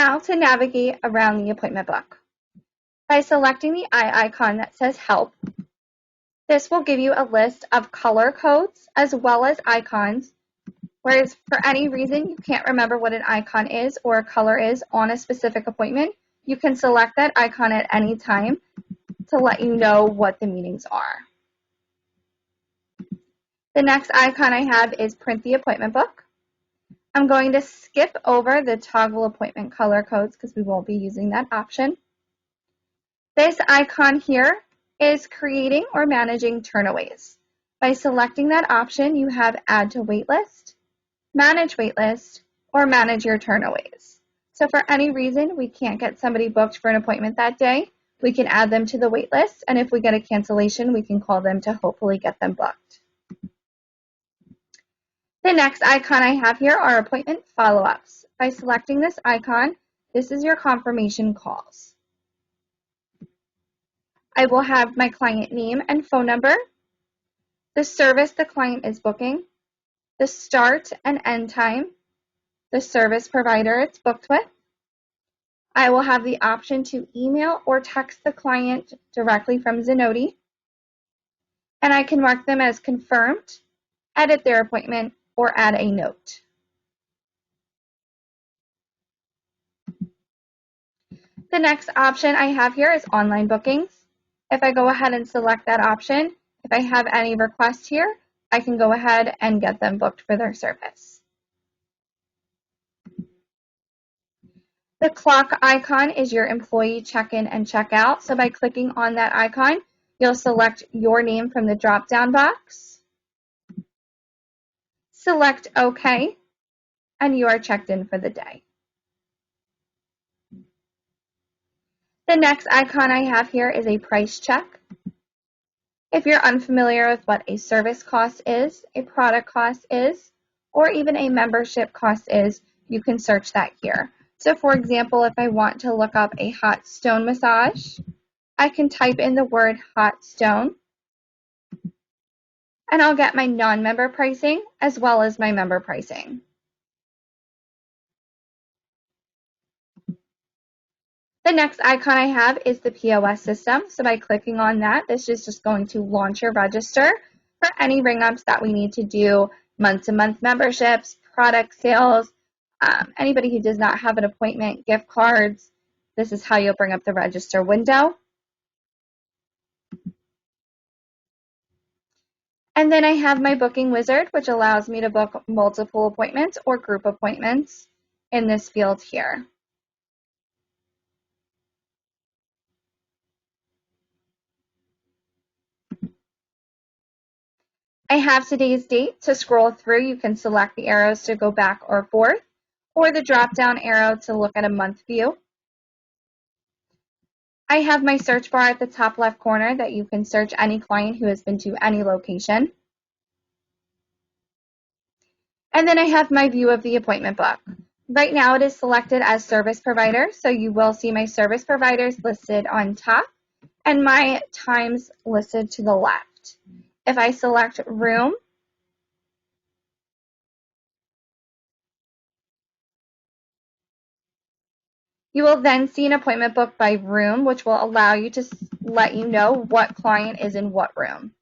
Now to navigate around the appointment book. By selecting the eye icon that says Help, this will give you a list of color codes as well as icons, whereas for any reason you can't remember what an icon is or a color is on a specific appointment, you can select that icon at any time to let you know what the meetings are. The next icon I have is Print the Appointment Book. I'm going to skip over the toggle appointment color codes because we won't be using that option. This icon here is creating or managing turnaways. By selecting that option, you have Add to Waitlist, Manage Waitlist, or Manage Your Turnaways. So for any reason we can't get somebody booked for an appointment that day, we can add them to the waitlist, and if we get a cancellation, we can call them to hopefully get them booked. The next icon I have here are appointment follow-ups. By selecting this icon, this is your confirmation calls. I will have my client name and phone number, the service the client is booking, the start and end time, the service provider it's booked with. I will have the option to email or text the client directly from Zenoti, and I can mark them as confirmed, edit their appointment, or add a note. The next option I have here is online bookings. If I go ahead and select that option, if I have any requests here, I can go ahead and get them booked for their service. The clock icon is your employee check-in and check-out. So by clicking on that icon, you'll select your name from the drop-down box, select OK, and you are checked in for the day. The next icon I have here is a price check. If you're unfamiliar with what a service cost is, a product cost is, or even a membership cost is, you can search that here. So for example, if I want to look up a hot stone massage, I can type in the word hot stone, and I'll get my non-member pricing as well as my member pricing. The next icon I have is the POS system. So by clicking on that, this is just going to launch your register for any ring-ups that we need to do, month-to-month memberships, product sales, anybody who does not have an appointment, gift cards. This is how you'll bring up the register window. And then I have my booking wizard, which allows me to book multiple appointments or group appointments in this field here. I have today's date. To scroll through, you can select the arrows to go back or forth, or the drop-down arrow to look at a month view. I have my search bar at the top left corner that you can search any client who has been to any location. And then I have my view of the appointment book. Right now it is selected as service provider, so you will see my service providers listed on top and my times listed to the left. If I select room, you will then see an appointment book by room, which will allow you to let you know what client is in what room.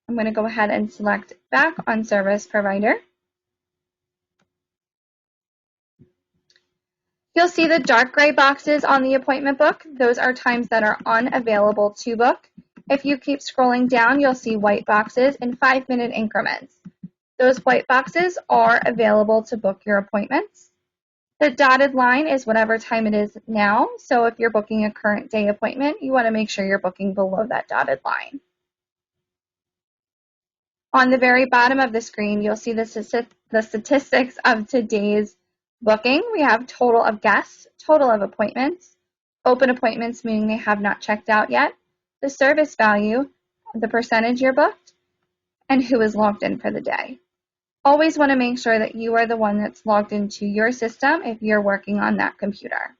I'm going to go ahead and select back on service provider. You'll see the dark gray boxes on the appointment book. Those are times that are unavailable to book. If you keep scrolling down, you'll see white boxes in 5-minute increments. Those white boxes are available to book your appointments. The dotted line is whatever time it is now. So if you're booking a current day appointment, you want to make sure you're booking below that dotted line. On the very bottom of the screen, you'll see the statistics of today's booking. We have total of guests, total of appointments, open appointments, meaning they have not checked out yet, the service value, the percentage you're booked, and who is logged in for the day. Always want to make sure that you are the one that's logged into your system if you're working on that computer.